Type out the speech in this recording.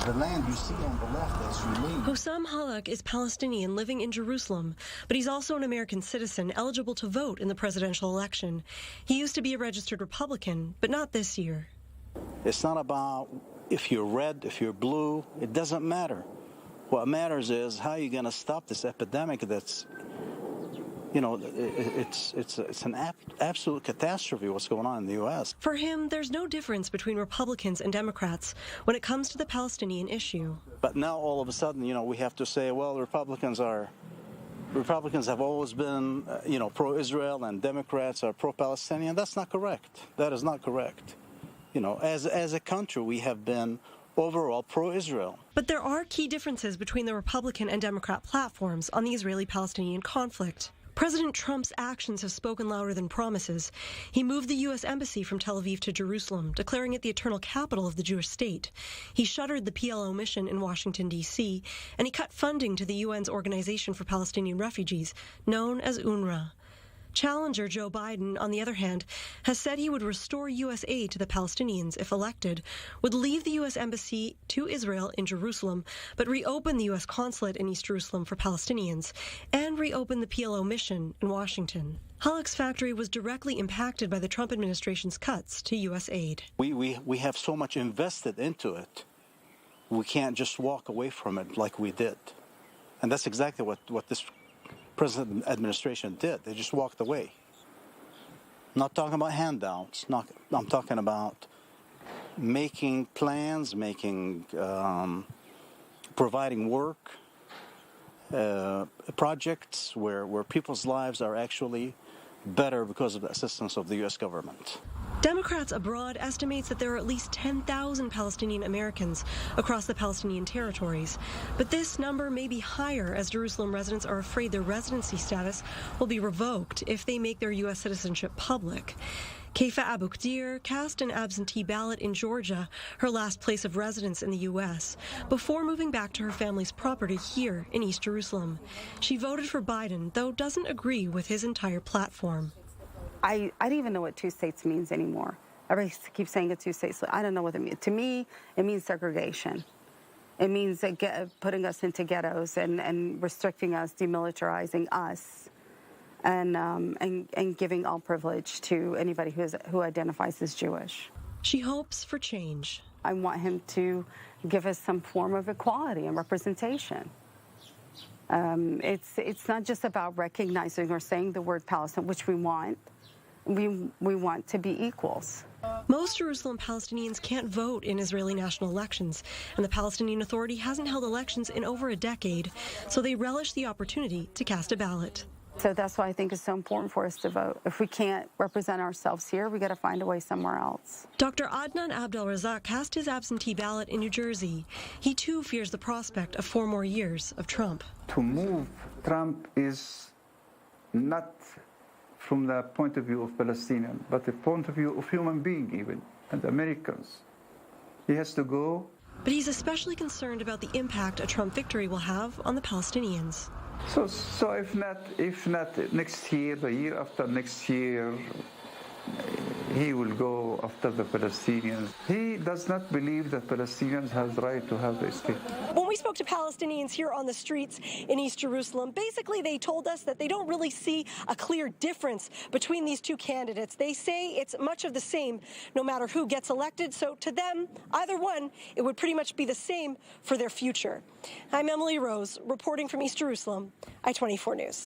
The land you see on the left is relieved. Hossam Halak is Palestinian living in Jerusalem, but he's also an American citizen eligible to vote in the presidential election. He used to be a registered Republican, but not this year. It's not about if you're red, if you're blue. It doesn't matter. What matters is how you're going to stop this epidemic that's, it's an absolute catastrophe what's going on in the U.S. For him, there's no difference between Republicans and Democrats when it comes to the Palestinian issue. But now all of a sudden, we have to say, well, Republicans have always been, pro-Israel, and Democrats are pro-Palestinian. That's not correct. That is not correct. As a country, we have been overall pro-Israel. But there are key differences between the Republican and Democrat platforms on the Israeli-Palestinian conflict. President Trump's actions have spoken louder than promises. He moved the U.S. Embassy from Tel Aviv to Jerusalem, declaring it the eternal capital of the Jewish state. He shuttered the PLO mission in Washington, D.C., and he cut funding to the UN's Organization for Palestinian Refugees, known as UNRWA. Challenger Joe Biden, on the other hand, has said he would restore U.S. aid to the Palestinians if elected, would leave the U.S. Embassy to Israel in Jerusalem, but reopen the U.S. consulate in East Jerusalem for Palestinians, and reopen the PLO mission in Washington. Halak's factory was directly impacted by the Trump administration's cuts to U.S. aid. We have so much invested into it. We can't just walk away from it like we did. And that's exactly what this President administration did. They just walked away. I'm not talking about handouts. I'm talking about making plans, providing work, projects where people's lives are actually better because of the assistance of the U.S. government. Democrats abroad estimates that there are at least 10,000 Palestinian-Americans across the Palestinian territories. But this number may be higher as Jerusalem residents are afraid their residency status will be revoked if they make their U.S. citizenship public. Keifa Abukdir cast an absentee ballot in Georgia, her last place of residence in the U.S., before moving back to her family's property here in East Jerusalem. She voted for Biden, though doesn't agree with his entire platform. I don't even know what two states means anymore. Everybody keeps saying it's two states. I don't know what it means. To me, it means segregation. It means putting us into ghettos and restricting us, demilitarizing us, and giving all privilege to anybody who identifies as Jewish. She hopes for change. I want him to give us some form of equality and representation. It's not just about recognizing or saying the word Palestine, which we want. We want to be equals. Most Jerusalem Palestinians can't vote in Israeli national elections, and the Palestinian Authority hasn't held elections in over a decade, so they relish the opportunity to cast a ballot. So that's why I think it's so important for us to vote. If we can't represent ourselves here, we got to find a way somewhere else. Dr. Adnan Abdel-Razak cast his absentee ballot in New Jersey. He too fears the prospect of 4 more years of Trump. To move Trump is not from the point of view of Palestinian, but the point of view of human being even, and Americans. He has to go. But he's especially concerned about the impact a Trump victory will have on the Palestinians. So if not next year, the year after next year, he will go after the Palestinians. He does not believe that Palestinians have the right to have a state. When we spoke to Palestinians here on the streets in East Jerusalem, basically they told us that they don't really see a clear difference between these two candidates. They say it's much of the same no matter who gets elected. So to them, either one, it would pretty much be the same for their future. I'm Emily Rose, reporting from East Jerusalem, I-24 News.